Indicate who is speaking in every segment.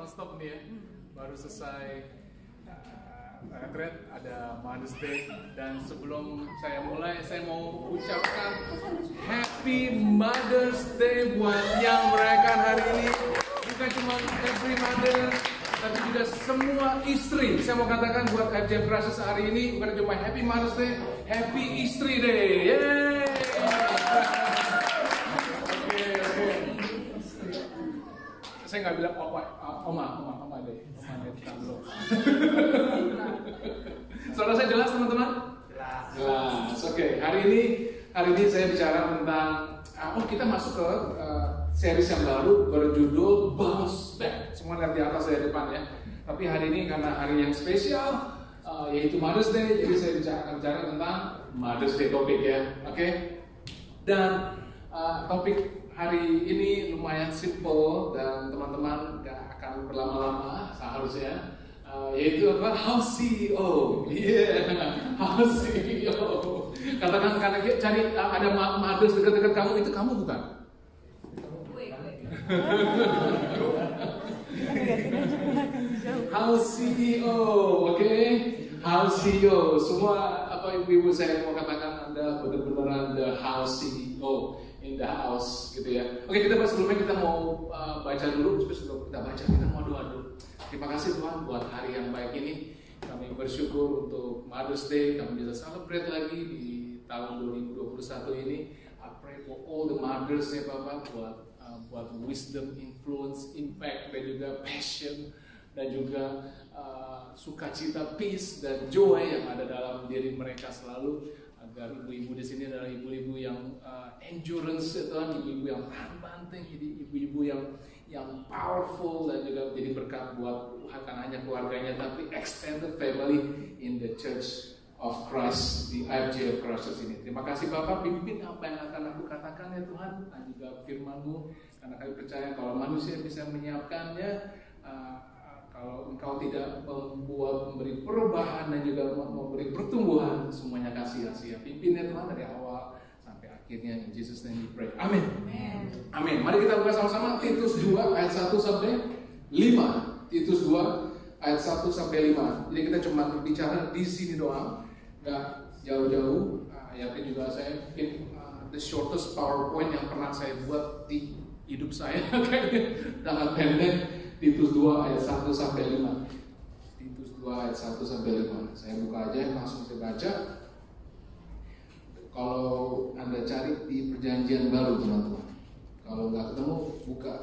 Speaker 1: nonstop nih ya. Baru selesai retreat, ada Mother's Day, dan sebelum saya mulai, saya mau ucapkan Happy Mother's Day buat yang merayakan hari ini. Bukan cuma every mother, tapi juga semua istri. Saya mau katakan buat FJ Crisis hari ini bukan cuma Happy Mother's Day, Happy Istri Day. Yeay! Oke. Saya nggak bilang oma deh. Suara saya jelas teman-teman? Jelas. Oke. Hari ini saya bicara tentang kita masuk ke series yang baru berjudul Bounce Back. Semua lihat di atas saya depan ya. Tapi hari ini karena hari yang spesial yaitu Mother's Day, jadi saya bicara tentang Mother's Day topik ya. Oke. Dan topik hari ini lumayan simple dan teman-teman gak akan berlama-lama seharusnya, yaitu apa? House CEO. House CEO. Katakan karena cari ada mothers dekat-dekat kamu, itu kamu bukan? House CEO, oke? House CEO. Semua ibu-ibu saya mau katakan Anda benar-benar the house CEO. In the house gitu ya. Oke, sebelumnya kita mau baca dulu. Sebelum kita baca, kita mau doa dulu. Terima kasih Tuhan buat hari yang baik ini. Kami bersyukur untuk Mother's Day. Kami bisa celebrate lagi di tahun 2021 ini. I pray for all the mothers ya Bapak, buat wisdom, influence, impact, dan juga passion, dan juga sukacita, peace, dan joy yang ada dalam diri mereka selalu. Agar ibu-ibu di sini adalah ibu-ibu yang endurance, ibu-ibu yang tahan banting, ibu-ibu yang powerful, dan juga menjadi berkat buat bukan hanya keluarganya tapi extended family in the Church of Christ, di IFJ of Christ ini. Terima kasih Bapak, pimpin apa yang akan aku katakan ya Tuhan, dan juga firman-Mu, karena kami percaya kalau manusia bisa menyiapkannya, kalau Engkau tidak memberi perubahan dan juga memberi pertumbuhan, semuanya kasih sia-sia. Pimpin ya Tuhan dari awal sampai akhirnya. In Jesus name we pray. Amin. Amin. Mari kita buka sama-sama Titus 2 ayat 1 sampai 5. Titus 2 ayat 1 sampai 5. Jadi kita cuma bicara di sini doang, nggak jauh-jauh. Ayatnya juga saya bikin the shortest PowerPoint yang pernah saya buat di hidup saya, kayaknya sangat pendek. Titus 2 ayat 1 sampai 5. Titus 2 ayat 1 sampai 5. Saya buka aja, langsung saya baca. Kalau Anda cari di perjanjian baru teman-teman, kalau nggak ketemu, buka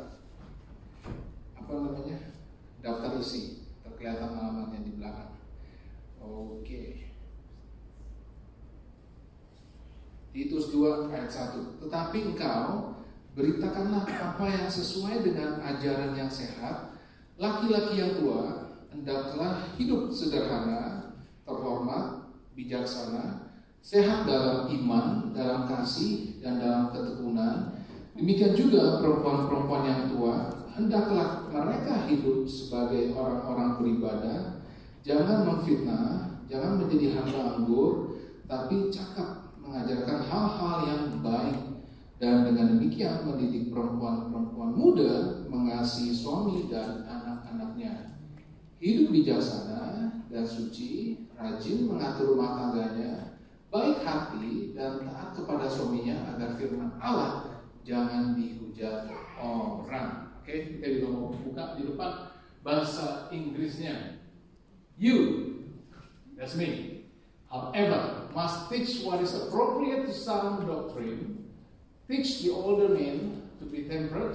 Speaker 1: daftar isi, terkelihatan alamatnya di belakang. Oke. Titus 2 ayat 1. Tetapi engkau beritakanlah apa yang sesuai dengan ajaran yang sehat. Laki-laki yang tua hendaklah hidup sederhana, terhormat, bijaksana, sehat dalam iman, dalam kasih, dan dalam ketekunan. Demikian juga perempuan-perempuan yang tua hendaklah mereka hidup sebagai orang-orang beribadah. Jangan memfitnah, jangan menjadi hamba anggur, tapi cakap mengajarkan hal-hal yang baik. Dan dengan demikian mendidik perempuan-perempuan muda mengasihi suami dan anak-anaknya. Hidup bijaksana dan suci, rajin mengatur rumah tangganya, baik hati dan taat kepada suaminya, agar firman Allah jangan dihujat orang. Oke, kita juga mau buka di depan bahasa Inggrisnya. You, that's me, however, must teach what is appropriate to sound doctrine. Teach the older men to be temperate,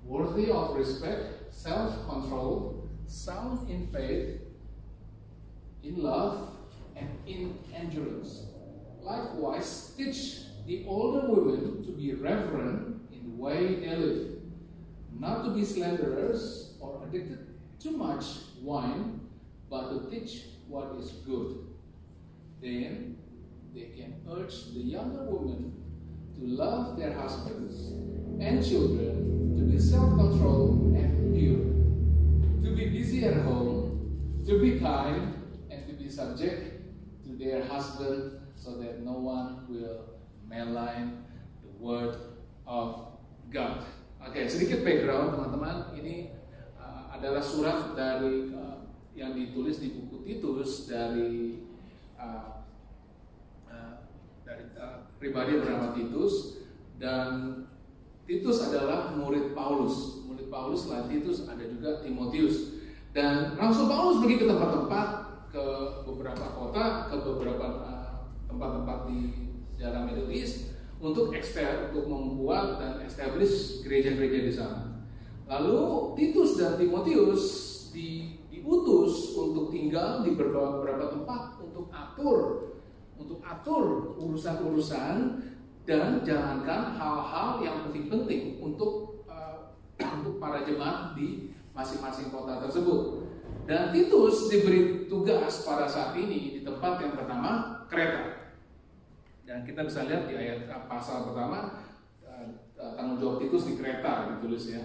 Speaker 1: worthy of respect, self-control, sound in faith, in love, and in endurance. Likewise, teach the older women to be reverent in the way they live, not to be slanderers or addicted to much wine, but to teach what is good. Then they can urge the younger women to love their husbands and children, to be self-controlled and pure, to be busy at home, to be kind, and to be subject to their husband, so that no one will malign the word of God. Oke, sedikit background teman-teman. Ini adalah surat dari yang ditulis di buku Titus dari pribadi bernama Titus, dan Titus adalah murid Paulus. Murid Paulus selain Titus ada juga Timotius. Dan Rasul Paulus pergi ke tempat-tempat, ke beberapa kota, ke beberapa tempat-tempat di daerah Middle East untuk membuat dan establish gereja-gereja di sana. Lalu Titus dan Timotius diutus untuk tinggal di beberapa tempat untuk atur urusan-urusan dan jalankan hal-hal yang penting-penting untuk para jemaat di masing-masing kota tersebut. Dan Titus diberi tugas pada saat ini di tempat yang bernama Kreta. Dan kita bisa lihat di ayat pasal pertama, tanggung jawab Titus di Kreta ditulis ya,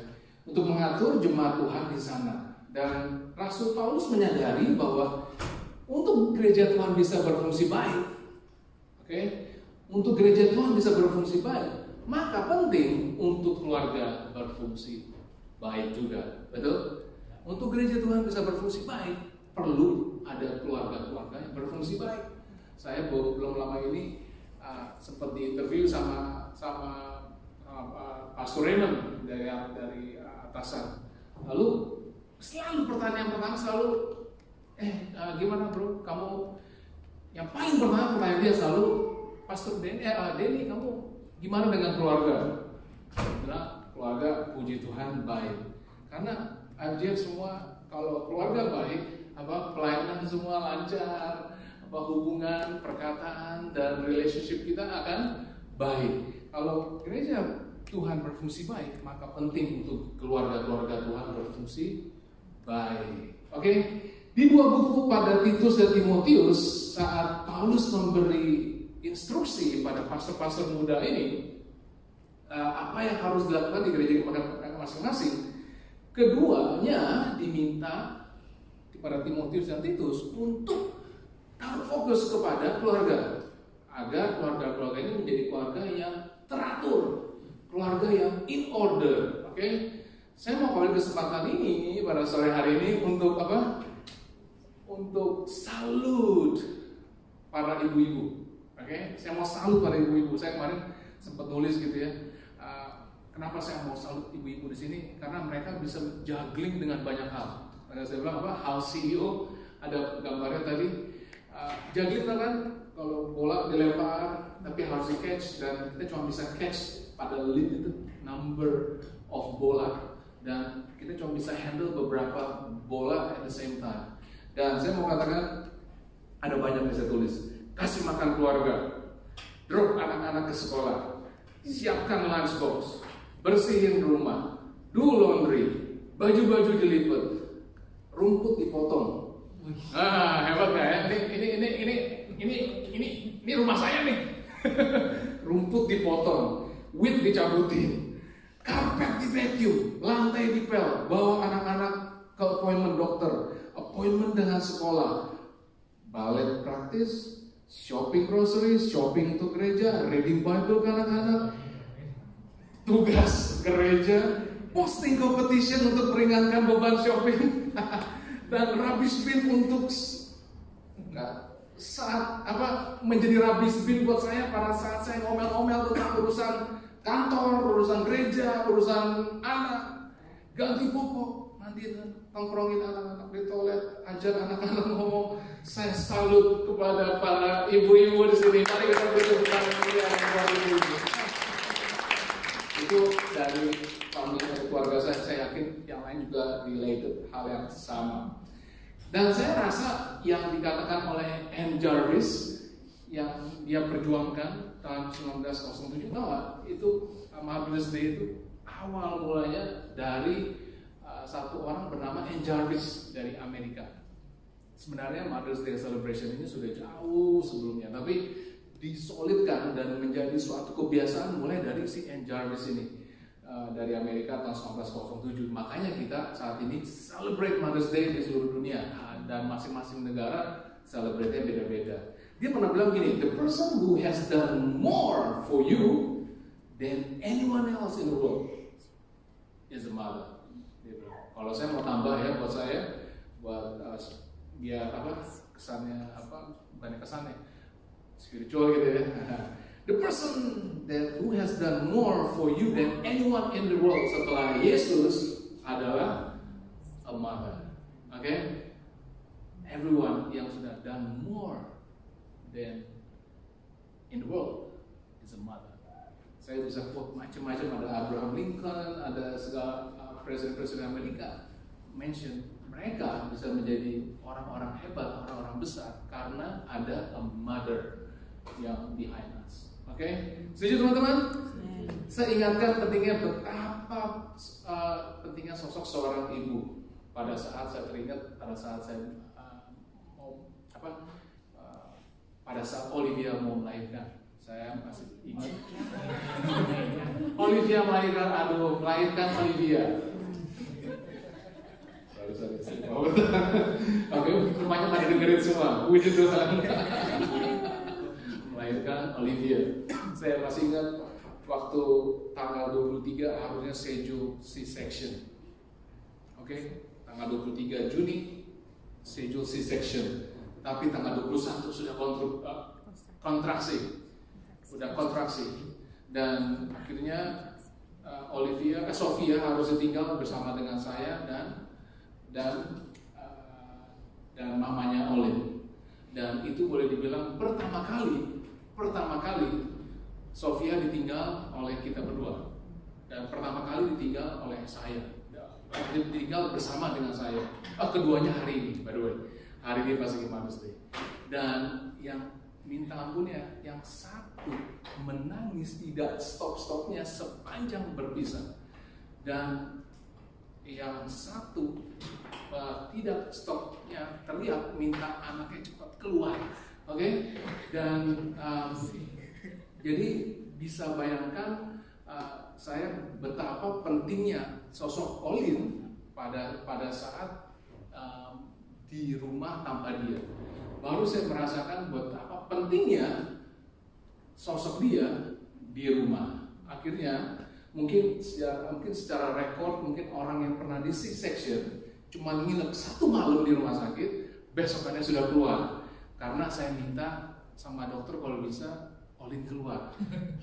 Speaker 1: untuk mengatur jemaat Tuhan di sana. Dan Rasul Paulus menyadari bahwa untuk gereja Tuhan bisa berfungsi baik, untuk gereja Tuhan bisa berfungsi baik, maka penting untuk keluarga berfungsi baik juga, betul? Untuk gereja Tuhan bisa berfungsi baik, perlu ada keluarga-keluarga yang berfungsi baik. Saya belum lama ini sempat diinterview sama Pastor Raymond dari atasan. Lalu selalu pertanyaan pertama selalu, gimana bro? Kamu yang paling pertanyaan dia selalu, Pastor Denny, kamu gimana dengan keluarga? Bilang keluarga puji Tuhan baik. Karena IFGF semua kalau keluarga baik, pelayanan semua lancar, hubungan, perkataan dan relationship kita akan baik. Kalau gereja Tuhan berfungsi baik, maka penting untuk keluarga-keluarga Tuhan berfungsi baik. Oke? Di dua buku pada Titus dan Timotius, saat Paulus memberi instruksi pada pastor-pastor muda ini, apa yang harus dilakukan di gereja mereka masing-masing, keduanya diminta kepada Timotius dan Titus untuk taruh fokus kepada keluarga, agar keluarga-keluarga ini menjadi keluarga yang teratur, keluarga yang in order. Oke? Saya mau ambil kesempatan ini pada sore hari ini untuk Untuk salut para ibu-ibu. Saya mau salut para ibu-ibu. Saya kemarin sempat nulis gitu ya. Kenapa saya mau salut ibu-ibu di sini? Karena mereka bisa juggling dengan banyak hal. Karena saya bilang hal CEO, ada gambarnya tadi. Juggling kan kalau bola dilempar tapi harus di catch, dan kita cuma bisa catch pada limited number of bola, dan kita cuma bisa handle beberapa bola at the same time. Dan saya mau katakan ada banyak yang saya tulis. Kasih makan keluarga, drop anak-anak ke sekolah, siapkan lunchbox, bersihin rumah, do laundry, baju-baju dilipat, rumput dipotong. Hebat nggak ya? Ini rumah saya nih. Rumput dipotong, weed dicabutin, karpet di vacuum, lantai dipel, bawa anak-anak ke appointment dokter, appointment dengan sekolah, balet praktis, shopping groceries, shopping untuk gereja, reading Bible ke anak-anak, tugas gereja, posting competition untuk meringankan beban shopping, dan rubbish bin untuk menjadi rubbish bin buat saya pada saat saya ngomel-ngomel tentang urusan kantor, urusan gereja, urusan anak, ganti popok, mandiin, tongkrongin anak-anak di toilet, ajar anak-anak ngomong. Saya salut kepada para ibu-ibu di sini. Mari kita beri tepuk tangan buat ibu-ibu. Itu dari keluarga saya yakin yang lain juga related hal yang sama. Dan saya rasa yang dikatakan oleh Ann Jarvis yang dia perjuangkan tahun 1907, itu Mother's Day itu awal mulanya dari satu orang bernama Ann Jarvis dari Amerika. Sebenarnya Mother's Day celebration ini sudah jauh sebelumnya, tapi disolidkan dan menjadi suatu kebiasaan mulai dari si Ann Jarvis ini dari Amerika tahun 1907. Makanya kita saat ini celebrate Mother's Day di seluruh dunia, dan masing-masing negara celebrate-nya beda-beda. Dia pernah bilang gini, the person who has done more for you than anyone else in the world is a mother. Dia bilang. Kalau saya mau tambah ya buat saya, buat biar kesannya bukannya kesannya spiritual gitu ya. The person that who has done more for you than anyone in the world setelah Yesus adalah a mother. Okay? Everyone yang sudah done more than in the world is a mother. Saya bisa quote macam-macam, ada Abraham Lincoln, ada segala presiden-presiden Amerika mention mereka bisa menjadi orang-orang hebat, orang-orang besar karena ada a mother yang behind us. Oke, setuju teman-teman? Saya ingatkan pentingnya betapa pentingnya sosok seorang ibu. Pada saat saya teringat, pada saat saya pada saat Olivia mau melahirkan, saya masih ingat. Olivia melahirkan Olivia. Oke, rumahnya pada dengerin semua. Puji Tuhan. Melahirkan Olivia. Saya masih ingat waktu tanggal 23 harusnya schedule C-section. Oke, tanggal 23 Juni schedule C-section. Tapi tanggal 21 sudah kontraksi. Sudah kontraksi. Dan akhirnya Sofia harus tinggal bersama dengan saya dan mamanya Olin. Dan itu boleh dibilang pertama kali Sofia ditinggal oleh kita berdua, dan pertama kali ditinggal oleh saya, ditinggal bersama dengan saya. Keduanya hari ini, by the way, hari ini pas lagi Mother's Day. Dan yang minta ampun ya, yang satu menangis tidak stop-stopnya sepanjang berpisah, dan yang satu tidak stopnya teriak minta anaknya cepat keluar. Oke? Dan jadi bisa bayangkan saya betapa pentingnya sosok Olin pada saat di rumah tanpa dia. Baru saya merasakan betapa pentingnya sosok dia di rumah. Akhirnya mungkin secara rekor, mungkin orang yang pernah di C-section cuma nginep 1 malam di rumah sakit, besokannya sudah keluar. Karena saya minta sama dokter kalau bisa Olin keluar.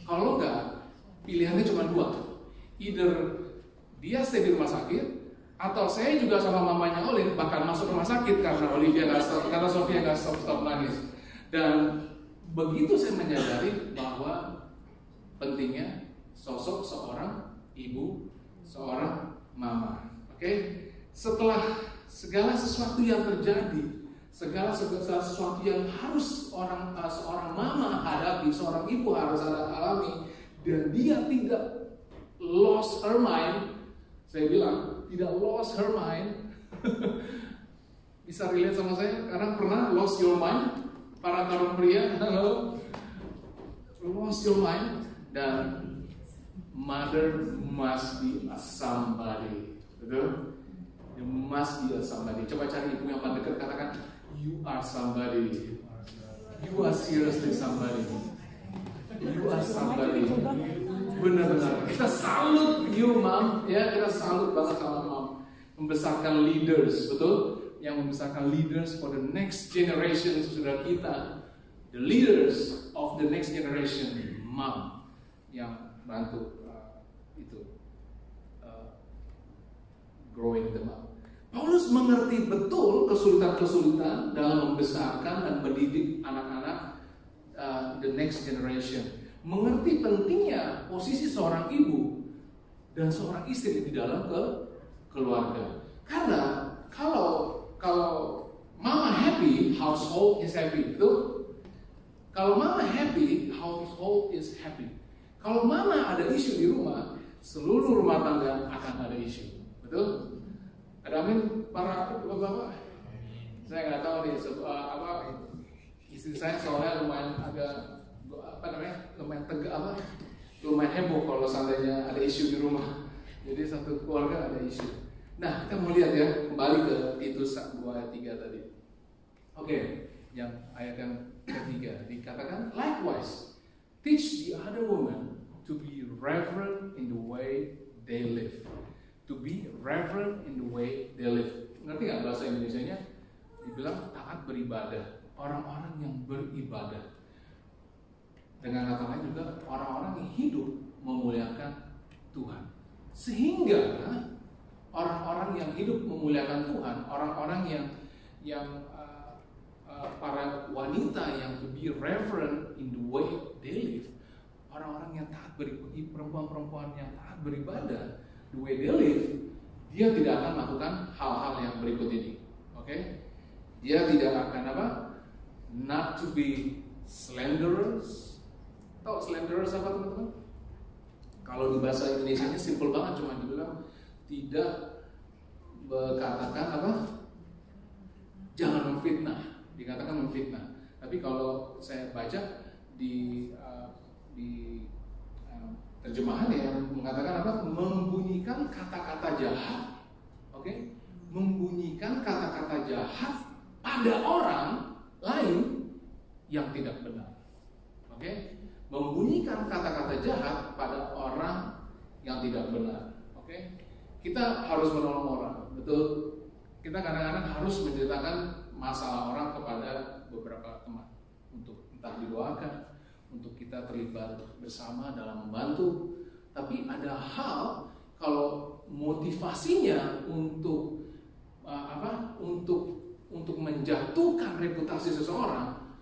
Speaker 1: Kalau enggak, pilihannya cuma 2. Either dia stay di rumah sakit, atau saya juga sama mamanya Olin bakal masuk rumah sakit karena Sofia nggak stop nangis. Dan begitu saya menyadari bahwa pentingnya sosok seorang ibu, seorang mama. Oke? Setelah segala sesuatu yang terjadi, segala sesuatu yang harus seorang mama hadapi, seorang ibu harus alami, dan dia tidak lost her mind. Saya bilang tidak lost her mind. Bisa relate sama saya? Karena pernah lost your mind, para kaum pria, halo, lost your mind. Dan mother must be a somebody, betul? You must be a somebody. Coba cari ibu yang paling dekat, katakan, you are somebody. You are seriously somebody. You are somebody. Benar-benar. Kita salut you, mom. Ya, kita salut banget sama mom. Membesarkan leaders, betul? Yang membesarkan leaders for the next generation sesudah kita. The leaders of the next generation, mom, yang bantu growing them up. Paulus mengerti betul kesulitan-kesulitan dalam membesarkan dan mendidik anak-anak the next generation. Mengerti pentingnya posisi seorang ibu dan seorang istri di dalam keluarga. Karena kalau mama happy, household is happy. Betul? Kalau mama happy, household is happy. Kalau mama ada isu di rumah, seluruh rumah tangga akan ada isu. Betul? Ada amin para bapak-bapak? Saya nggak tahu nih istri saya soalnya lumayan agak lumayan tegak lumayan heboh kalau seandainya ada isu di rumah. Jadi satu keluarga ada isu. Nah, kita mau lihat ya, kembali ke Titus 2 ayat 3 tadi. Oke, yang ayat yang ketiga dikatakan, likewise, teach the other women to be reverent in the way they live, to to be reverent in the way they live. Ngerti nggak bahasa Indonesianya? Dibilang taat beribadah, orang-orang yang beribadah. Dengan kata lain juga orang-orang yang hidup memuliakan Tuhan. Sehingga orang-orang yang hidup memuliakan Tuhan, orang-orang yang para wanita yang to be reverent in the way they live, orang-orang yang taat beribadah, perempuan-perempuan yang taat beribadah, the way they live, dia tidak akan melakukan hal-hal yang berikut ini. Oke? Dia tidak akan apa? Not to be slanderers. Tahu slanderers apa teman-teman? Kalau di bahasa Indonesia-nya simple banget, cuma dibilang tidak berkatakan apa? Jangan memfitnah. Dikatakan memfitnah. Tapi kalau saya baca di terjemahan yang mengatakan apa? Membunyikan kata-kata jahat. Oke? Membunyikan kata-kata jahat pada orang lain yang tidak benar. Oke? Membunyikan kata-kata jahat pada orang yang tidak benar. Oke? Kita harus menolong orang, betul? Kita kadang-kadang harus menceritakan masalah orang kepada beberapa teman untuk entah didoakan, untuk kita terlibat bersama dalam membantu. Tapi ada hal kalau motivasinya untuk untuk menjatuhkan reputasi seseorang,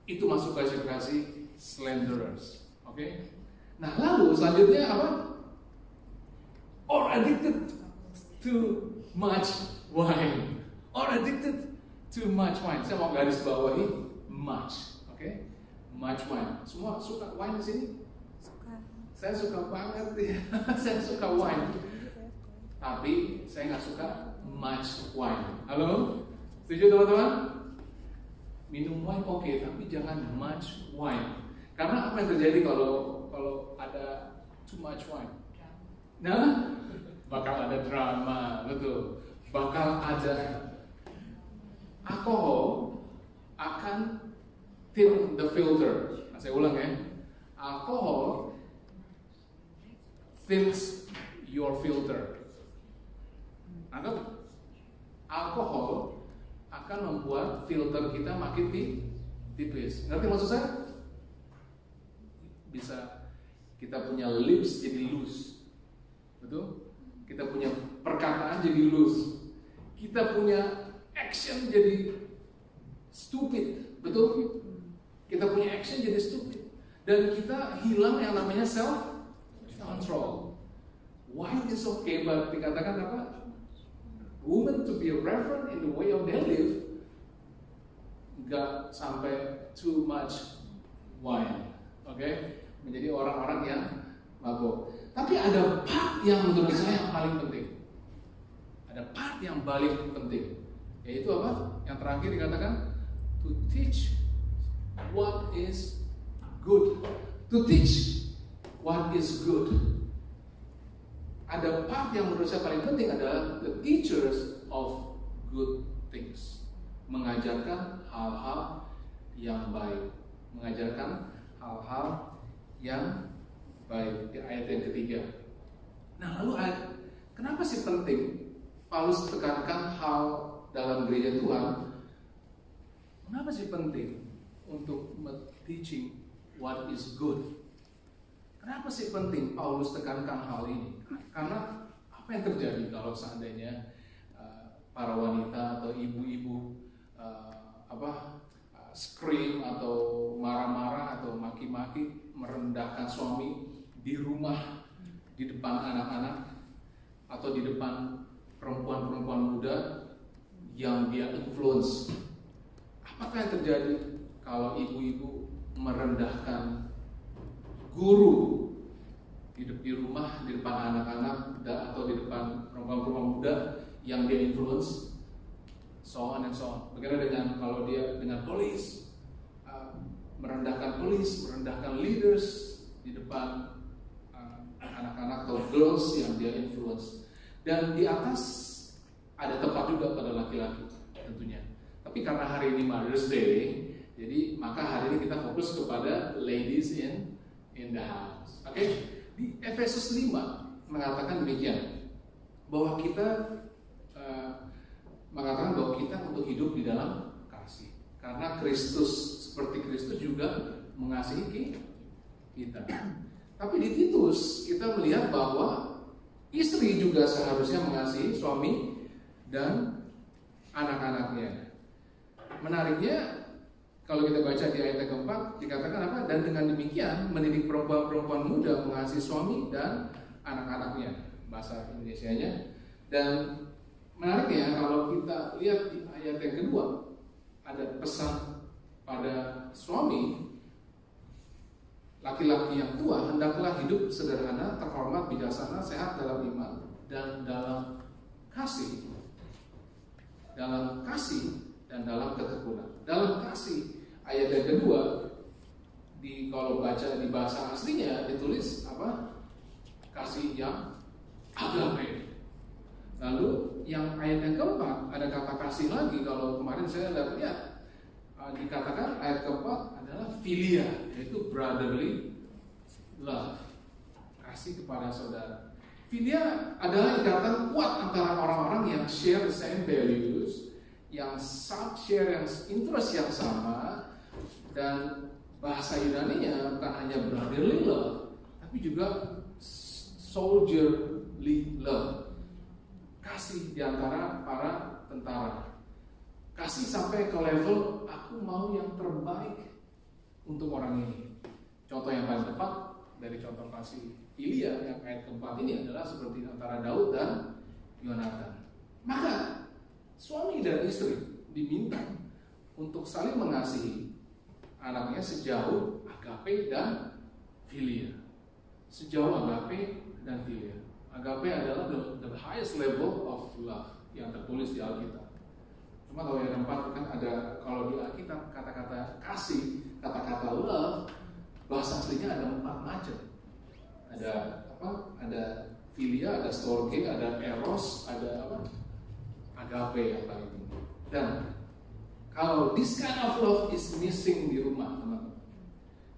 Speaker 1: itu masuk klasifikasi slanderers. Oke? Nah, lalu selanjutnya apa? Or addicted to much wine. Or addicted too much wine. Saya mau garis bawahi much, oke? Much wine. Semua suka wine di sini?
Speaker 2: Suka.
Speaker 1: Saya suka banget ya. Saya suka wine. Tapi saya nggak suka much wine. Halo? Setuju teman-teman? Minum wine oke, tapi jangan much wine. Karena apa yang terjadi kalau ada too much wine? Nah, bakal ada drama, betul. Bakal ada alkohol akan thin the filter. Nah, saya ulang ya. Alkohol thins your filter. Anggap alkohol akan membuat filter kita makin tipis. Ngerti maksud saya? Bisa kita punya lips jadi loose. Betul? Kita punya perkataan jadi loose. Kita punya action jadi stupid, betul? Kita punya action jadi stupid, dan kita hilang yang namanya self control. Wine is okay, but dikatakan apa? Women to be reverent in the way of they live, nggak sampai too much wine, oke? Menjadi orang-orang yang mabuk. Tapi ada part yang menurut saya yang paling penting. Ada part yang paling penting. Yaitu apa? Yang terakhir dikatakan to teach what is good. To teach what is good. Ada part yang menurut saya paling penting adalah the teachers of good things. Mengajarkan hal-hal yang baik. Mengajarkan hal-hal yang baik. Di ayat yang ketiga. Nah, lalu kenapa sih penting Paulus tekankan hal dalam gereja Tuhan? Kenapa sih penting untuk teaching what is good? Kenapa sih penting Paulus tekankan hal ini? Karena apa yang terjadi kalau seandainya para wanita atau ibu-ibu scream atau marah-marah atau maki-maki merendahkan suami di rumah, di depan anak-anak atau di depan perempuan-perempuan muda yang dia influence. Apakah yang terjadi kalau ibu-ibu merendahkan guru di rumah, di depan anak-anak atau di depan perempuan-perempuan muda yang dia influence? So on and so on. Bagaimana dengan kalau dia dengan polis, merendahkan polis, merendahkan leaders di depan anak-anak atau girls yang dia influence. Dan di atas ada tempat juga pada laki-laki tentunya. Tapi karena hari ini Mother's Day, jadi maka hari ini kita fokus kepada ladies in the house. Oke? Di Efesus 5 mengatakan demikian. bahwa kita mengatakan bahwa kita untuk hidup di dalam kasih. Karena Kristus, seperti Kristus juga mengasihi kita. Tapi di Titus kita melihat bahwa istri juga seharusnya mengasihi suami dan anak-anaknya. Menariknya, kalau kita baca di ayat yang keempat, dikatakan apa? Dan dengan demikian mendidik perempuan-perempuan muda mengasihi suami dan anak-anaknya, bahasa Indonesianya. Dan menariknya kalau kita lihat di ayat yang kedua, ada pesan pada suami, laki-laki yang tua hendaklah hidup sederhana, terhormat, bijaksana, sehat dalam iman dan dalam kasih. Dalam kasih dan dalam ketekunan. Dalam kasih, ayat yang kedua, kalau baca di bahasa aslinya ditulis apa? Kasih yang agape. Lalu yang ayat yang keempat ada kata kasih lagi. Kalau kemarin saya lihat dikatakan ayat keempat adalah philia, yaitu brotherly love, kasih kepada saudara. Philia adalah ikatan kuat antara orang-orang yang share the same values, yang share yang interest yang sama, dan bahasa Yunaninya bukan hanya brotherly love, tapi juga soldierly love, kasih di antara para tentara. Kasih sampai ke level aku mau yang terbaik untuk orang ini. Contoh yang paling tepat dari contoh kasih Ilya yang ayat keempat ini adalah seperti antara Daud dan Yonatan. Maka suami dan istri diminta untuk saling mengasihi anaknya sejauh agape dan philia. Sejauh agape dan philia. Agape adalah the highest level of love yang tertulis di Alkitab. Cuma kalau yang keempat kan ada, kalau di Alkitab kata-kata kasih, kata-kata love, bahasa aslinya ada 4 macam. Ada apa? Ada philia, ada storge, ada eros, ada apa? Agape yang paling tinggi. Dan kalau this kind of love is missing di rumah, teman-teman.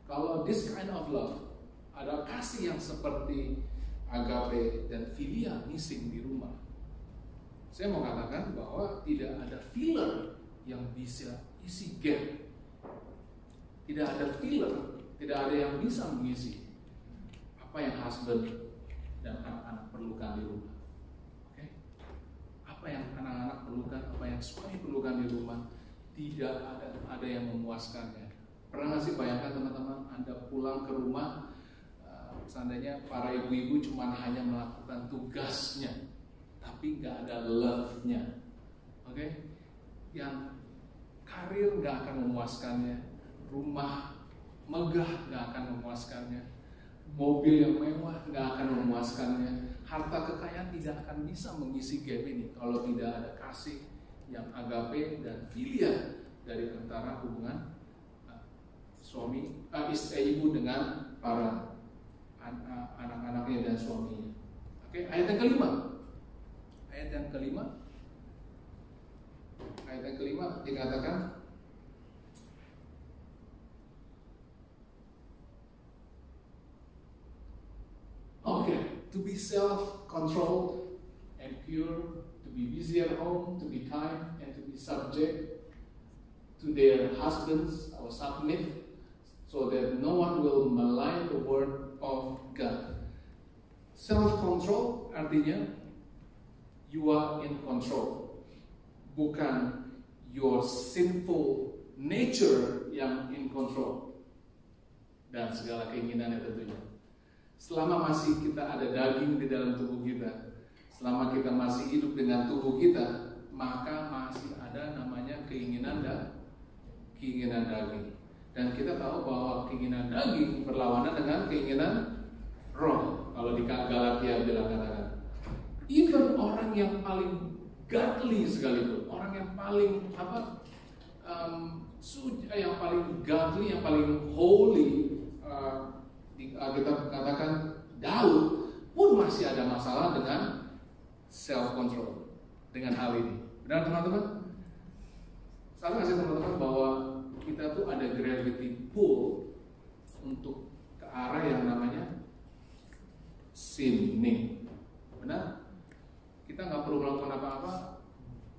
Speaker 1: Kalau this kind of love, ada kasih yang seperti agape dan philia missing di rumah, saya mau katakan bahwa tidak ada filler yang bisa isi gap. Tidak ada filler, tidak ada yang bisa mengisi apa yang husband dan anak-anak perlukan di rumah. Oke? Apa yang anak-anak perlukan, apa yang suami perlukan di rumah, tidak ada yang memuaskannya. Pernah nggak sih bayangkan teman-teman, Anda pulang ke rumah, seandainya para ibu-ibu cuma hanya melakukan tugasnya, tapi nggak ada love-nya, oke? Yang karir nggak akan memuaskannya, rumah megah nggak akan memuaskannya, mobil yang mewah nggak akan memuaskannya, harta kekayaan tidak akan bisa mengisi gap ini kalau tidak ada kasih yang agape dan philia dari antara hubungan ibu dengan para anak-anaknya dan suaminya. Oke, ayat yang kelima. Ayat yang kelima dikatakan to be self-controlled and pure, to be busy at home, to be kind, and to be subject to their husbands or submit, so that no one will malign the word of God. Self-control artinya you are in control, bukan your sinful nature yang in control, dan segala keinginannya tentunya. Selama masih kita ada daging di dalam tubuh kita, selama kita masih hidup dengan tubuh kita, maka masih ada namanya keinginan daging. Dan kita tahu bahwa keinginan daging berlawanan dengan keinginan roh. Kalau di Galatia bilang katakan, even orang yang paling godly sekalipun, orang yang paling yang paling godly, yang paling holy, kita katakan Daud pun masih ada masalah dengan self control dengan hal ini. Benar teman-teman? Saya kasih teman-teman bahwa kita tuh ada gravity pull untuk ke arah yang namanya sinning. Benar? kita nggak perlu melakukan apa-apa,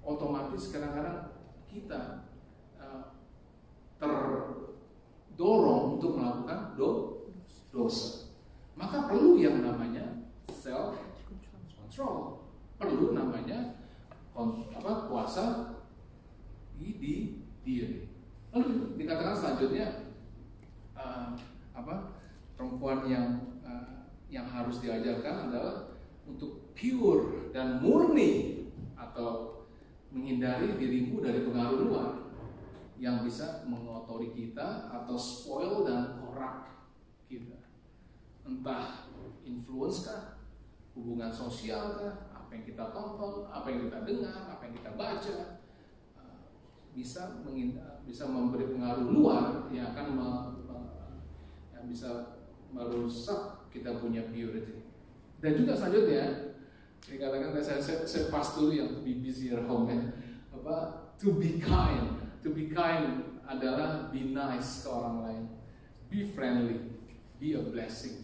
Speaker 1: otomatis kadang-kadang kita terdorong untuk melakukan dosa. Maka perlu yang namanya self control, perlu namanya kuasa di diri. Lalu dikatakan selanjutnya perempuan yang harus diajarkan adalah untuk pure dan murni, atau menghindari dirimu dari pengaruh luar yang bisa mengotori kita atau spoil dan korak kita. Entah influence kah, hubungan sosial kah, apa yang kita tonton, apa yang kita dengar, apa yang kita baca, bisa memberi pengaruh luar yang akan yang bisa merusak kita punya purity. Dan juga selanjutnya dikatakan, saya pas dulu yang to be busy at home ya, to be kind. To be kind adalah be nice ke orang lain, be friendly, be a blessing.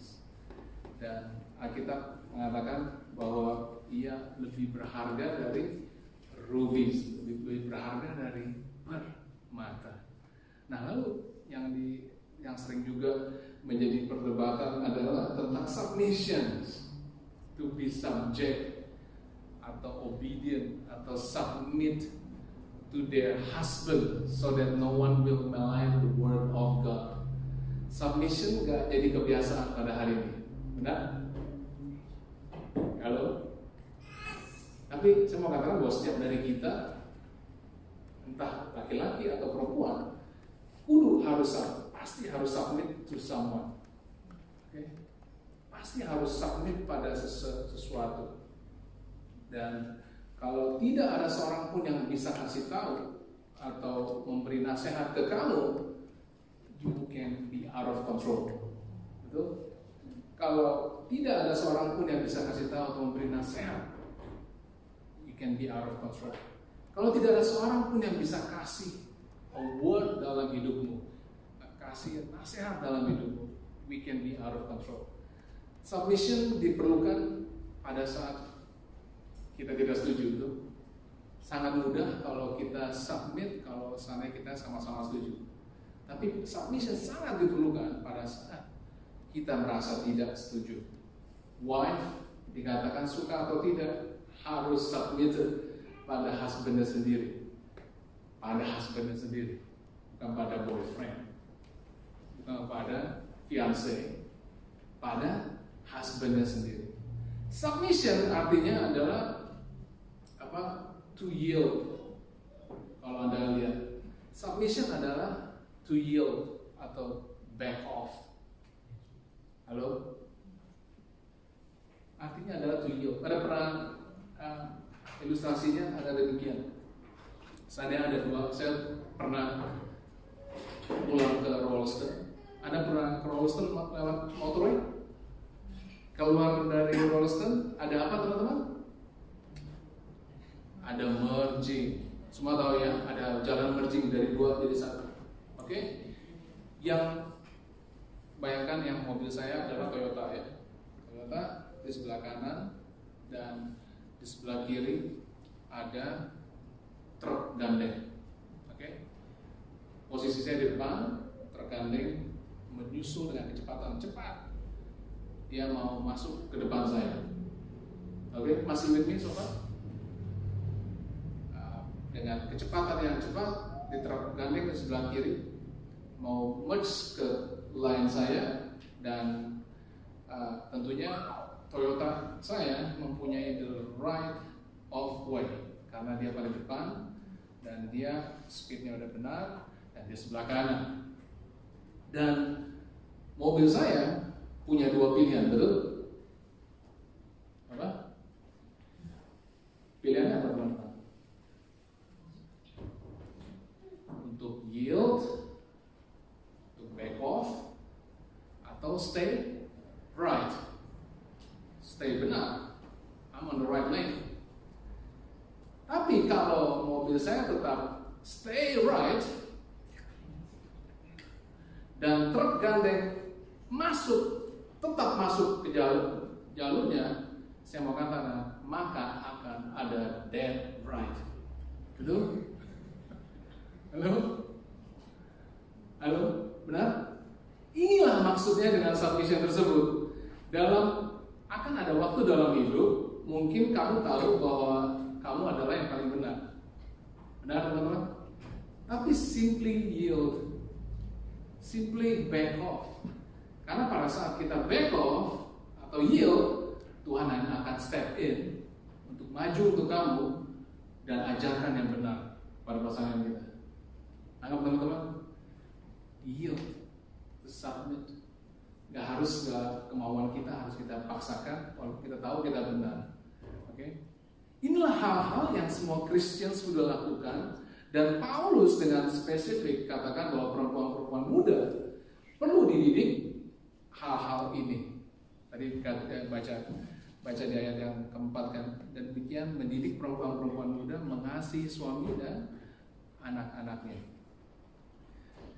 Speaker 1: Dan Alkitab mengatakan bahwa ia lebih berharga dari rubies, lebih berharga dari permata. Nah, lalu yang sering juga menjadi perdebatan adalah tentang submission, to be subject atau obedient atau submit to their husband so that no one will malign the word of God. Submission gak jadi kebiasaan pada hari ini, benar? Halo? Tapi saya mau katakan bahwa setiap dari kita, entah laki-laki atau perempuan, pasti harus submit to someone. Okay? Pasti harus submit pada sesuatu. Dan kalau tidak ada seorang pun yang bisa kasih tahu atau memberi nasihat ke kamu, you can be out of control. Betul? Kalau tidak ada seorang pun yang bisa kasih tahu atau memberi nasihat, you can be out of control. Kalau tidak ada seorang pun yang bisa kasih a word dalam hidupmu, kasih nasihat dalam hidupmu, we can be out of control. Submission diperlukan pada saat kita tidak setuju. Itu sangat mudah kalau kita submit, kalau sana kita sama-sama setuju. Tapi submission sangat diperlukan pada saat kita merasa tidak setuju. Wife dikatakan suka atau tidak harus submit pada husbandnya sendiri, bukan pada boyfriend, bukan pada fiancé, pada husbandnya sendiri. Submission artinya adalah to yield. Kalau Anda lihat, submission adalah to yield atau back off. Halo? Artinya adalah to yield. Ada pernah ilustrasinya ada demikian. Saya pernah pulang ke Rolston. Anda pernah ke Rolston lewat motorway? Keluar dari Rolston ada apa teman-teman? Ada merging. Semua tahu ya, ada jalan merging dari 2 jadi 1. Oke? Yang bayangkan yang mobil saya adalah Toyota ya. Toyota di sebelah kanan dan di sebelah kiri ada truk gandeng. Oke? Posisi saya di depan, truk gandeng menyusul dengan kecepatan cepat. Dia mau masuk ke depan saya. Oke, masih with me sobat? Dengan kecepatan yang cepat, di truk gandeng di sebelah kiri mau merge ke line saya, dan tentunya Toyota saya mempunyai the right of way karena dia paling depan dan dia speednya udah benar dan dia sebelah kanan. Dan mobil saya punya 2 pilihan, betul? Apa? Pilihannya apa teman-teman? Untuk yield, untuk back off, atau stay right. Stay benar, I'm on the right lane. Tapi kalau mobil saya tetap stay right dan truk gandeng tetap masuk ke jalurnya, saya mau katakan, maka akan ada dead bride. Betul? Halo? Halo? Benar? Inilah maksudnya dengan submission tersebut. Akan ada waktu dalam hidup, mungkin kamu tahu bahwa kamu adalah yang paling benar. Benar teman-teman? Tapi simply yield. Simply back off. Karena pada saat kita back off atau yield, Tuhan akan step in untuk maju untuk kamu dan ajarkan yang benar pada pasangan kita. Anggap teman-teman, yield, submit. Gak harus kemauan kita harus kita paksakan, kalau kita tahu kita benar. Oke? Inilah hal-hal yang semua Kristen sudah lakukan, dan Paulus dengan spesifik katakan bahwa perempuan-perempuan muda perlu dididik hal-hal ini. Tadi baca di ayat yang keempat kan, dan demikian mendidik perempuan-perempuan muda mengasihi suami dan anak-anaknya.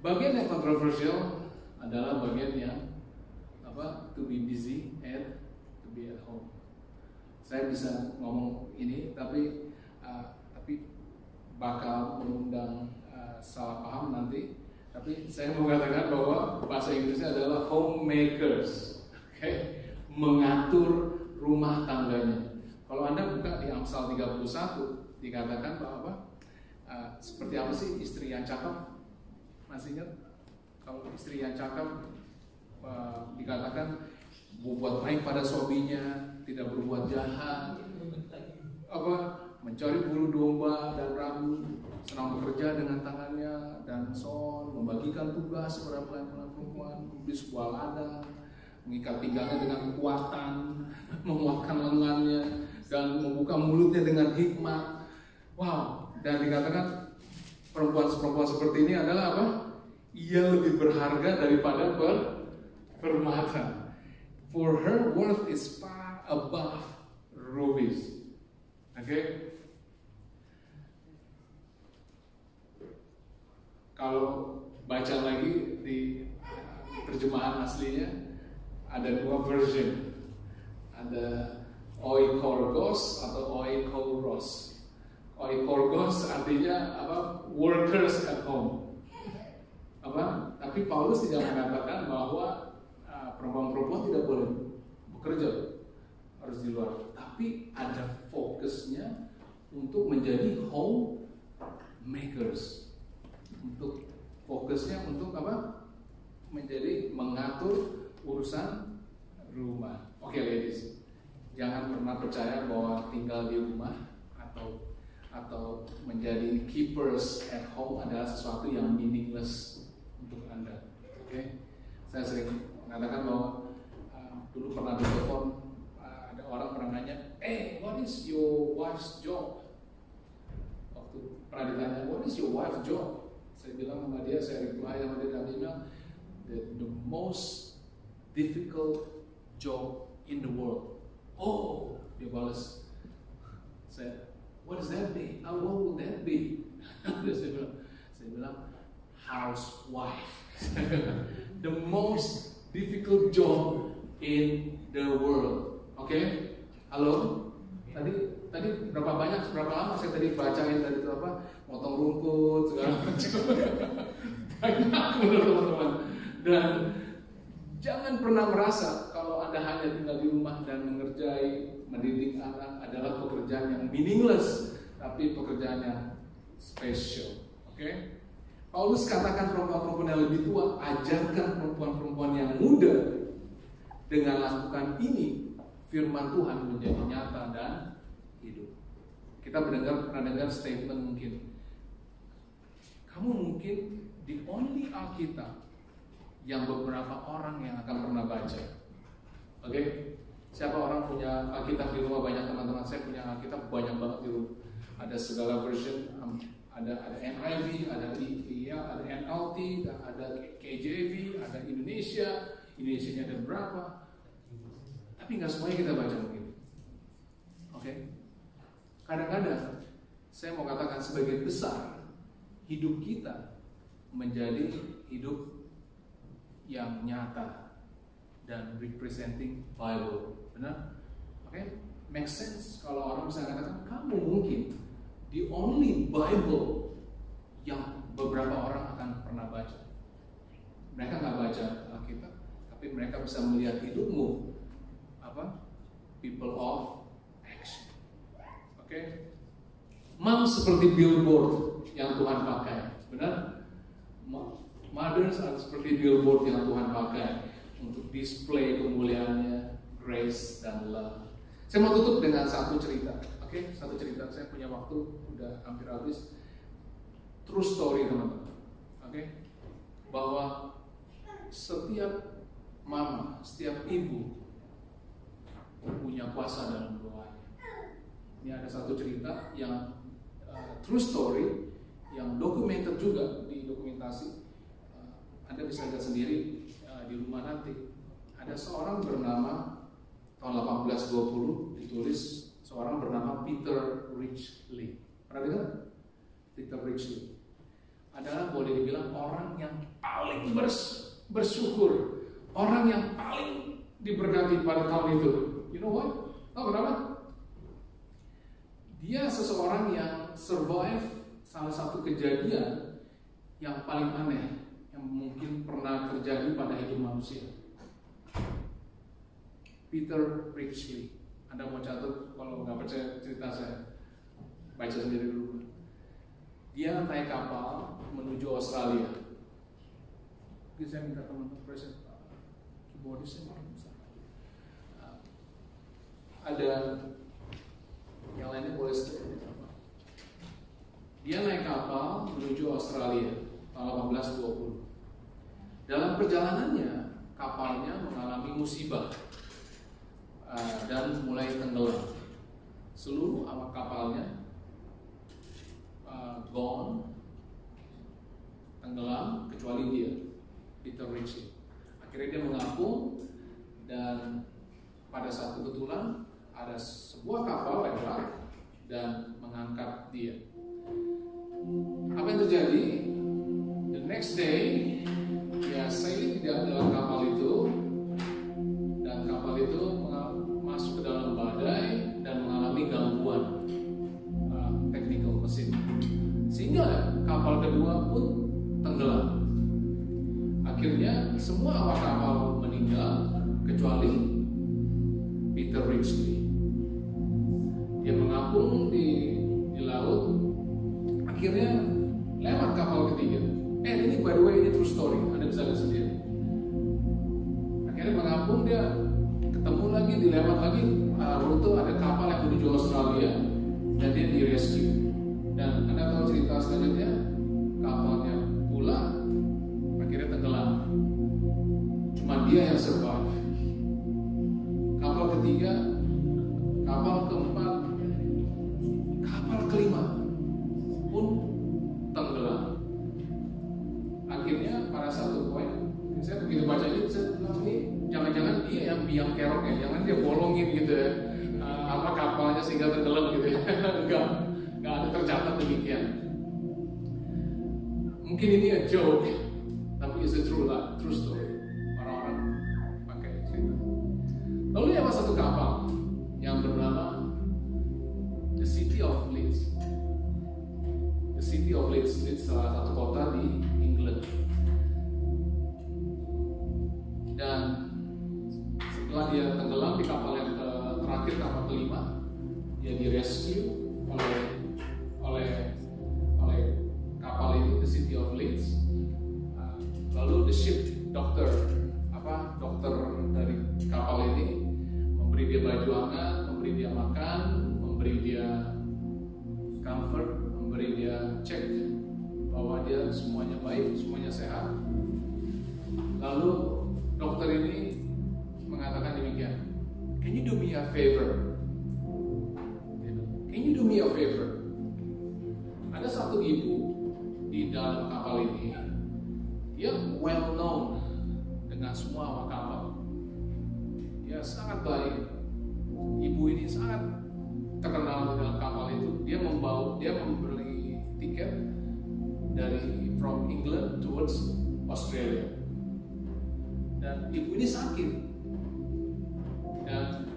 Speaker 1: Bagian yang kontroversial adalah bagian yang to be busy and to be at home. Saya bisa ngomong ini, tapi bakal mengundang salah paham nanti. Tapi saya mau katakan bahwa bahasa Inggrisnya adalah homemakers, okay? Mengatur rumah tangganya. Kalau Anda buka di Amsal 31, dikatakan bahwa seperti apa sih istri yang cakep? Masih ingat? Kalau istri yang cakep dikatakan berbuat baik pada suaminya, tidak berbuat jahat, mencari bulu domba dan ragu, senang bekerja dengan tangannya dan membagikan tugas kepada pelayan-pelayan perempuan, membeli sebuah ladang, mengikat pinggangnya dengan kekuatan, menguatkan lengannya, dan membuka mulutnya dengan hikmat. Wow, dan dikatakan perempuan seperti ini adalah apa? Ia lebih berharga daripada permata. For her worth is far above rubies. Okay? Kalau baca lagi di terjemahan aslinya ada dua version. Ada oikorgos atau oikoros. Oikorgos artinya workers at home. Tapi Paulus tidak mengatakan bahwa perempuan-perempuan tidak boleh bekerja, harus di luar. Tapi ada fokusnya untuk menjadi homemakers. Fokusnya untuk menjadi mengatur urusan rumah. Oke, ladies, jangan pernah percaya bahwa tinggal di rumah atau menjadi keepers at home adalah sesuatu yang meaningless untuk Anda. Oke? Saya sering mengatakan bahwa dulu pernah ditelepon, ada orang pernah nanya, what is your wife's job? Waktu pernah ditanya, what is your wife's job? Saya bilang sama dia, saya reply sama dia, dan dia bilang, the most difficult job in the world. Oh, dia balas. Saya, what does that mean? What will that be? Saya bilang, housewife. The most difficult job in the world. Oke? Halo? Tadi berapa lama saya tadi bacain tadi itu motong rumput segala macam. Banyak benar teman-teman. Dan jangan pernah merasa kalau Anda hanya tinggal di rumah dan mendidik anak adalah pekerjaan yang meaningless, tapi pekerjaan yang special. Oke? Paulus katakan perempuan-perempuan yang lebih tua, ajarkan perempuan-perempuan yang muda. Dengan lakukan ini, firman Tuhan menjadi nyata dan hidup. Kita pernah dengar statement mungkin, kamu mungkin the only Alkitab yang beberapa orang yang akan pernah baca. Oke? Siapa orang punya Alkitab di rumah? Banyak teman-teman saya punya Alkitab banyak banget di rumah. Ada segala version, ada NIV, ada ada NLT, ada KJV, ada Indonesia-nya ada berapa? Tapi nggak semuanya kita baca mungkin. Oke? Kadang-kadang saya mau katakan sebagian besar hidup kita menjadi hidup yang nyata dan representing Bible. Benar? Oke? make sense kalau orang bisa katakan kamu mungkin the only Bible yang beberapa orang akan pernah baca. Mereka nggak baca Alkitab, tapi mereka bisa melihat hidupmu people of action. Oke? Mom seperti billboard yang Tuhan pakai, benar? Mothers are seperti billboard yang Tuhan pakai untuk display kemuliaannya, grace dan love. Saya mau tutup dengan satu cerita. Oke, satu cerita. Saya punya waktu udah hampir habis. True story, teman-teman. Oke, bahwa setiap mama, setiap ibu punya kuasa dalam doanya. Ini ada satu cerita yang true story, yang documented juga di dokumentasi. Anda bisa lihat sendiri di rumah nanti. Ada seorang bernama tahun 1820 ditulis seorang bernama Peter Ridgely. Pernah dengar? Peter Ridgely adalah boleh dibilang orang yang paling bersyukur, orang yang paling diberkati pada tahun itu. You know what? Tahu kenapa? Dia seseorang yang survive salah satu kejadian yang paling aneh yang mungkin pernah terjadi pada hidup manusia. Peter Ridgely. Anda mau catat, kalau nggak percaya cerita saya, baca sendiri dulu. Dia naik kapal menuju Australia. Jadi saya minta teman-teman present keyboardisnya ada yang lainnya boleh stay. Dia naik kapal menuju Australia tahun 1820. Dalam perjalanannya kapalnya mengalami musibah dan mulai tenggelam. Seluruh awak kapalnya gone, tenggelam, kecuali dia, Peter Ridgely. Akhirnya dia mengapung, dan pada saat kebetulan ada sebuah kapal lewat dan mengangkat dia. Apa yang terjadi? The next day, dia sailing di dalam kapal itu, dan kapal itu masuk ke dalam badai dan mengalami gangguan technical mesin, sehingga kapal kedua pun tenggelam. Akhirnya semua awak kapal meninggal kecuali Peter Ridgely. Dia mengapung di laut. Akhirnya lewat kapal ketiga. Ini by the way, ini true story, Anda bisa lihat sendiri. Akhirnya mengapung, dia ketemu lagi, dilewat lagi rute ada kapal yang menuju Australia, dan dia di rescue. Dan Anda tahu cerita selanjutnya, kapalnya pula akhirnya tenggelam. Cuma dia yang survive. Kapal ketiga, kapal keempat, kapal kelima pun tenggelam. Akhirnya pada satu poin, saya begitu baca ini, saya bilang ini jangan-jangan dia yang biang keroknya, jangan dia bolongin gitu ya, kapalnya sehingga tenggelam gitu ya. Enggak ada tercatat demikian. Mungkin ini a joke, tapi it's a true story. Orang-orang pakai cerita. Lalu ada satu kapal yang bernama The City of Leeds. The City of Leeds, salah satu kota di England. Dan setelah dia tenggelam di kapal yang terakhir, kapal kelima, dia direscue oleh kapal ini, The City of Leeds. Lalu the ship dokter dari kapal ini memberi dia baju hangat, memberi dia makan, memberi dia comfort, memberi dia cek bahwa dia semuanya baik, semuanya sehat. Lalu dokter ini mengatakan demikian, can you do me a favor? Can you do me a favor? Ada satu ibu di dalam kapal ini, dia well known dengan semua awak kapal. Dia sangat baik. Ibu ini sangat terkenal di dalam kapal itu. Dia membeli tiket dari from England towards Australia. Dan ibu ini sakit. Dan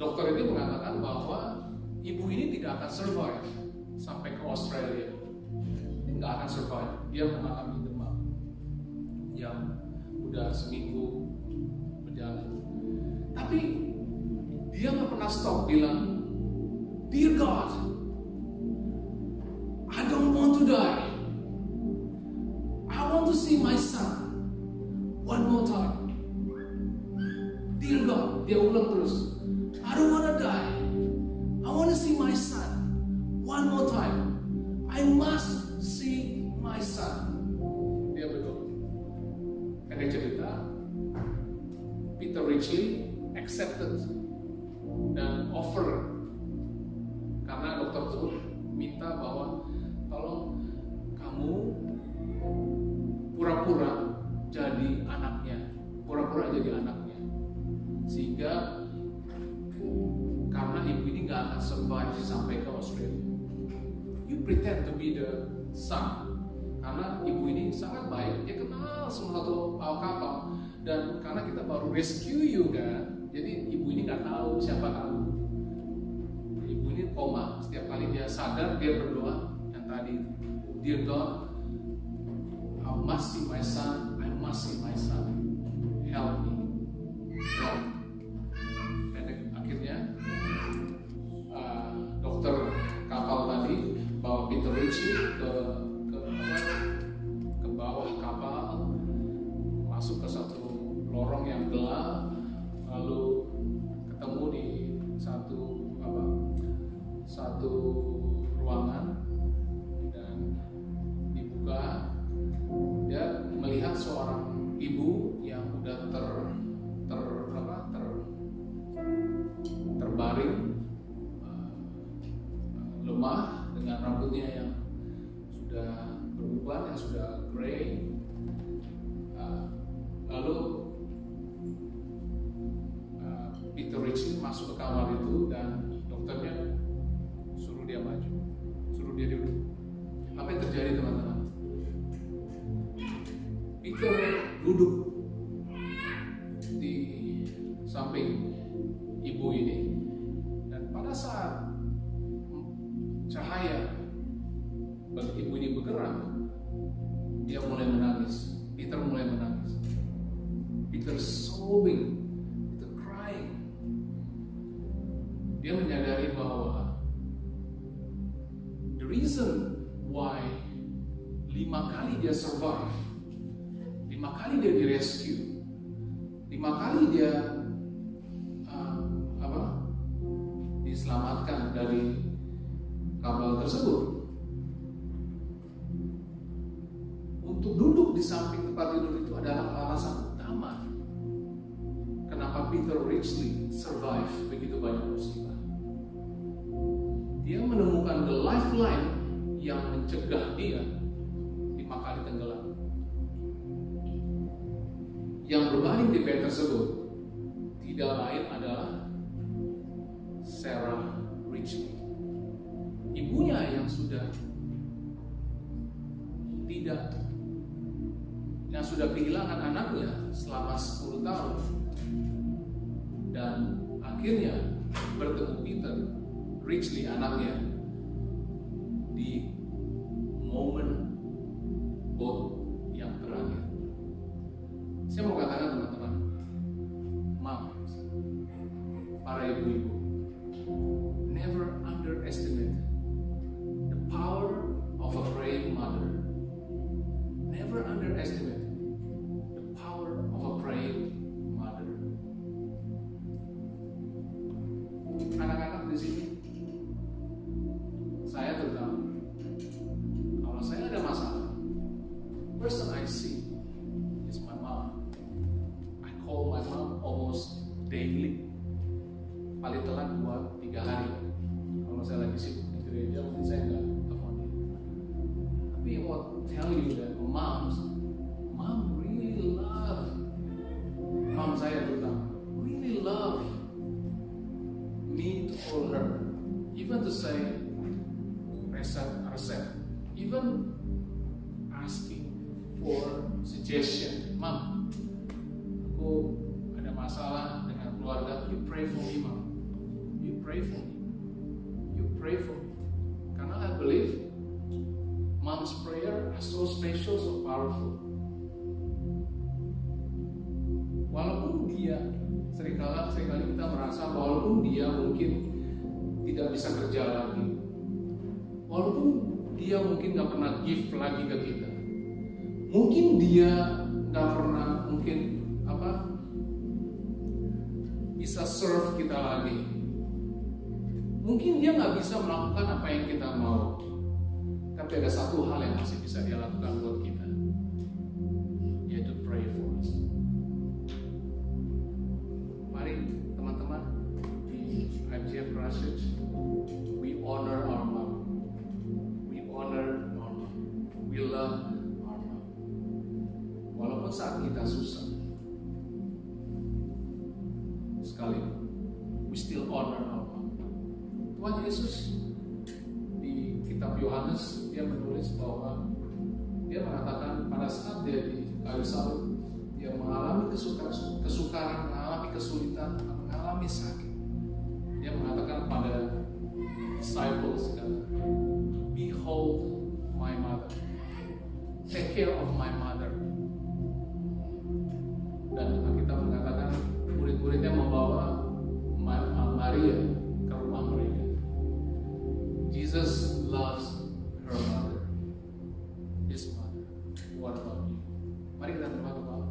Speaker 1: dokter ini mengatakan bahwa ibu ini tidak akan survive sampai ke Australia. Ini nggak akan survive. Dia mengalami demam yang udah seminggu berjalan. Tapi dia nggak pernah stop bilang, "Dear God, I don't want to die. I want to see my son one more time. Dear God," dia ulang terus, "I don't want to die. I want to see my son one more time. I must see my son." Dia berdoa. Pendek cerita, Peter Ritchie accepted dan offer, karena dokter tersebut minta bahwa tolong kamu pura-pura jadi anaknya, sehingga karena ibu ini nggak akan survive sampai ke Australia. You pretend to be the son, karena ibu ini sangat baik, dia kenal semua satu kapal, dan karena kita baru rescue you kan, jadi ibu ini nggak tahu siapa kamu. Ibu ini koma, setiap kali dia sadar dia berdoa yang tadi, "Dear God, I must see my son, I must see my son, help me." Dan akhirnya dokter kapal tadi bawa Peter Ritchie ke bawah kapal, masuk ke satu lorong yang gelap, lalu ketemu di satu ruangan, dan dibuka, dia melihat seorang ibu yang udah terbaring, lemah, dengan rambutnya yang sudah beruban, yang sudah grey. Lalu Peter Ritchie masuk ke kamar itu, dan dokternya suruh dia maju, suruh dia duduk. Apa yang terjadi, teman-teman? Peter duduk di samping ibu ini, dan pada saat cahaya bagi ibu ini bergerak, dia mulai menangis. Peter mulai menangis. Peter sobbing, Peter crying. Dia menyadari bahwa the reason why 5 kali dia survive, 5 kali dia di rescue, 5 kali dia diselamatkan dari kapal tersebut, untuk duduk di samping tempat tidur itu adalah alasan utama kenapa Peter Ritchie survive begitu banyak musibah. Dia menemukan the lifeline yang mencegah dia 5 kali tenggelam. Yang berbaring di bed tersebut tidak lain adalah Sarah Ritchie, ibunya yang sudah kehilangan anaknya selama 10 tahun, dan akhirnya bertemu Peter Ritchie, anaknya, di momen boat yang terakhir. Saya mau katakan, teman-teman, moms, para ibu-ibu, never underestimate the power of a praying mother. Never underestimate the power of a praying mother. Anak-anak di sini, saya terutama, kalau saya ada masalah, person I see is my mom. I call my mom almost daily. Paling telat 2-3 hari. Kalau saya lagi sibuk di gereja, mungkin saya nggak telepon dia. Tapi I want to tell you that mom really love, mom saya terutama, really love me to call her, even to say resep, even asking for suggestion. Mom, aku ada masalah dengan keluarga, you pray for me, mom. pray for me. You pray for me. Karena I believe mom's prayer are so special, so powerful. Walaupun dia seringkali kita merasa walaupun dia mungkin tidak bisa kerja lagi, walaupun dia mungkin nggak pernah give lagi ke kita, mungkin dia nggak pernah bisa serve kita lagi, mungkin dia nggak bisa melakukan apa yang kita mau, tapi ada satu hal yang masih bisa dia lakukan buat kita, yaitu pray for us. Mari teman-teman di IGF Christchurch, we honor our mom. We honor our mom. We love our mom. Walaupun saat kita susah, sekali, we still honor our mom. Tuhan Yesus di kitab Yohanes dia menulis bahwa dia mengatakan pada saat dia di kayu salib, dia mengalami kesukaran, mengalami kesulitan, mengalami sakit. Dia mengatakan pada disciples, behold my mother, take care of my mother. Dan kita mengatakan murid-muridnya membawa Maria ke rumah mereka. Jesus loves her mother, his mother. What about you? Mari kita berdoa.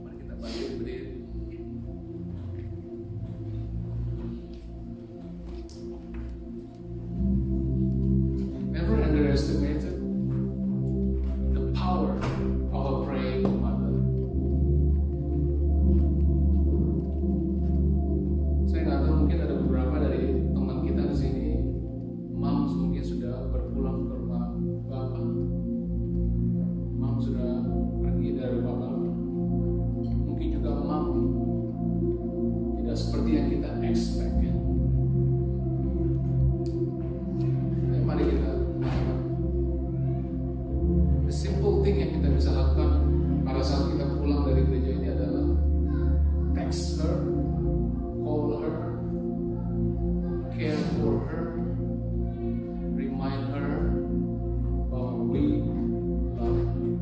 Speaker 1: Mari kita berdiri. Never underestimate the power of a praying mother. Saya nggak tahu, mungkin ada beberapa dari teman kita di sini, moms mungkin sudah berpulang ke rumah bapak, mom sudah pergi dari bapak, mungkin juga mom tidak seperti yang kita expect. Mari kita, the simple thing yang kita bisa lakukan pada saat kita pulang dari gereja ini adalah text her, call her, care for her, remind her bahwa we love her.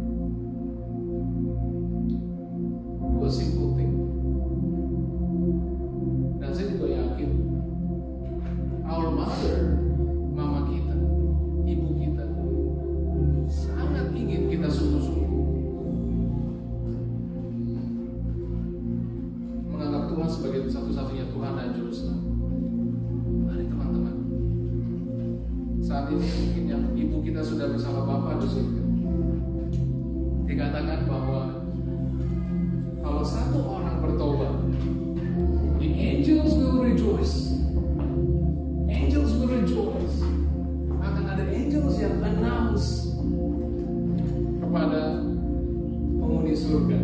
Speaker 1: Do a simple thing. Dan saya juga yakin our mother, mama kita, ibu kita, sangat ingin kita sungguh-sungguh menganggap Tuhan sebagai satu-satunya Tuhan dan Juru Selamat. Mari teman-teman, saat ini mungkin yang ibu kita sudah bersama Bapa di surga, dikatakan bahwa kalau satu orang bertobat, the angels will rejoice. Angels will rejoice. Akan ada angels yang announce kepada penghuni surga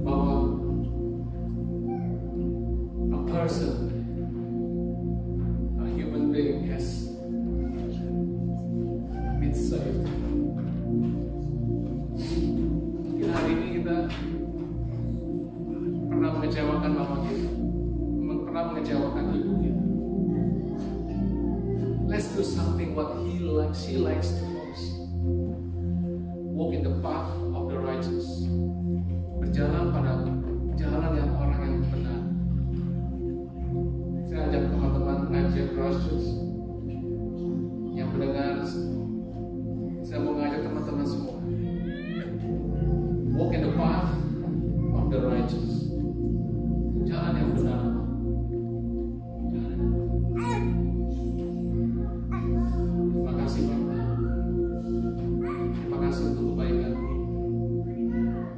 Speaker 1: bahwa a person, a human being has been saved. Mungkin hari ini kita pernah mengecewakan mama kita, pernah mengecewakan ibu kita. Let's do something what she likes the most. Walk in the path of the righteous. Berjalan pada jalan yang orang yang benar. Saya ajak teman-teman IGF Christchurch yang mendengar, saya mau ngajak teman-teman semua. Walk in the path of the righteous. Jalan yang benar. Terima kasih Bapak. Terima kasih untuk kebaikan,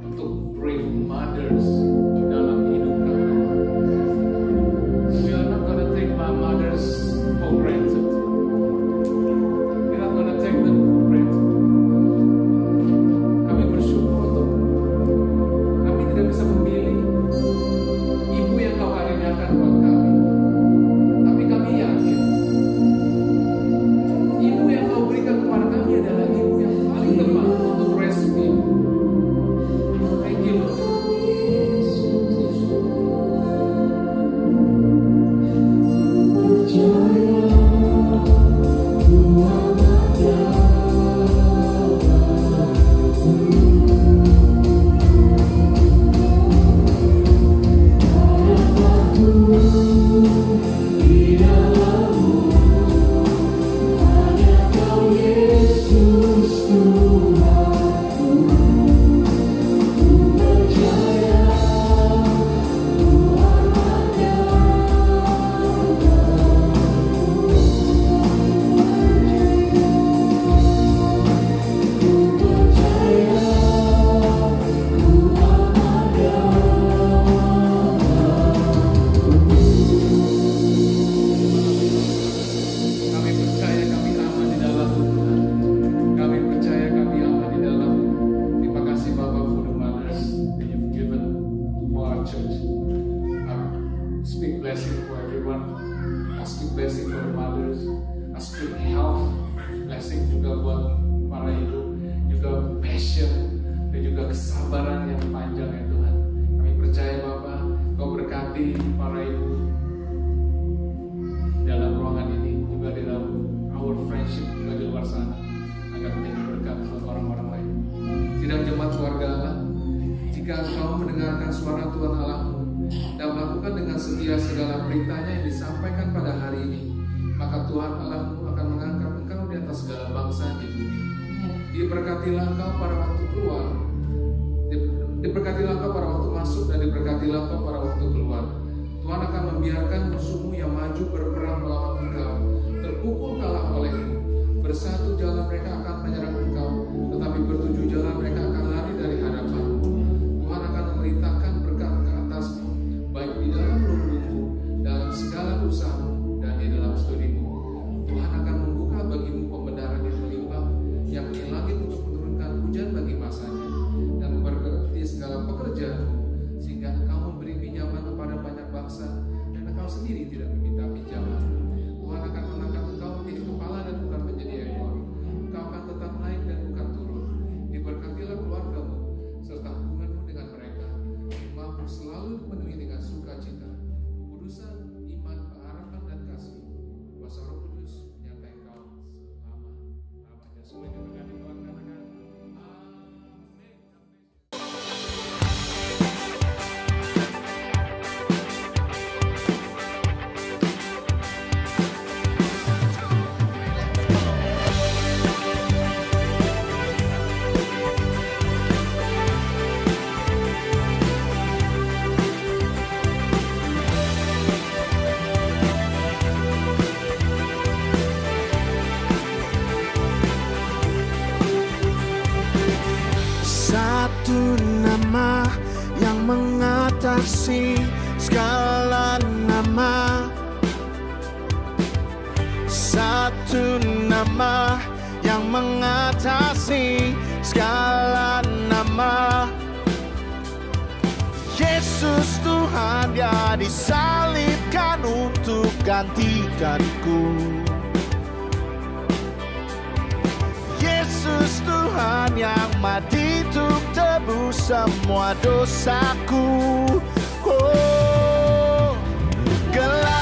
Speaker 1: untuk brave mothers dalam hidup kami. We are not gonna take my mothers for granted. speak blessing for everyone. I speak blessing for the mothers. I speak health blessing juga buat para ibu, juga passion dan juga kesabaran yang panjang ya Tuhan. Kami percaya Bapa, Kau berkati para ibu dalam ruangan ini, juga di dalam our friendship, juga di luar sana, agar menjadi berkat buat orang-orang lain. Sidang jemaat keluarga Allah, jika engkau mendengarkan suara Tuhan Allahmu dan melakukan dengan setia segala beritanya yang disampaikan pada hari ini, maka Tuhan Allahmu akan mengangkat engkau di atas segala bangsa di bumi. Diberkatilah engkau pada waktu keluar, diberkatilah engkau pada waktu masuk, dan diberkatilah engkau pada waktu keluar. Tuhan akan membiarkan musuhmu yang maju berperang melawan engkau terpukul kalah olehmu. Bersatu jalan mereka akan menyerang engkau, tetapi bertujuh jalan mereka akan lari dari hadapanmu. Tuhan akan memerintahkan berkat ke atasmu, baik di dalam lumbungmu, dalam segala usahamu, dan di dalam studimu. Tuhan akan membuka bagimu pembenaran yang melimpah, yang di langit untuk menurunkan hujan bagi masanya, dan memberkati segala pekerjaanmu, sehingga engkau memberi pinjaman kepada banyak bangsa, dan engkau sendiri tidak meminta pinjaman. Tuhan akan mengangkat engkau menjadi kepala dan bukan menjadi ekor. Engkau akan tetap naik dan bukan turun. Diberkatilah keluargamu serta hubunganmu dengan mereka, rumahmu selalu dipenuhi dengan sukacita, kudusan, iman, pengharapan, dan kasih. Kuasa Roh Kudus menyertai engkau selama-lamanya. Semua diberkati Tuhan, katakan amin.
Speaker 2: Satu nama yang mengatasi segala nama. Satu nama yang mengatasi segala nama. Yesus Tuhan, Dia disalibkan untuk gantikanku. Yesus Tuhan yang mati untuk tebus semua dosaku. Oh, gelap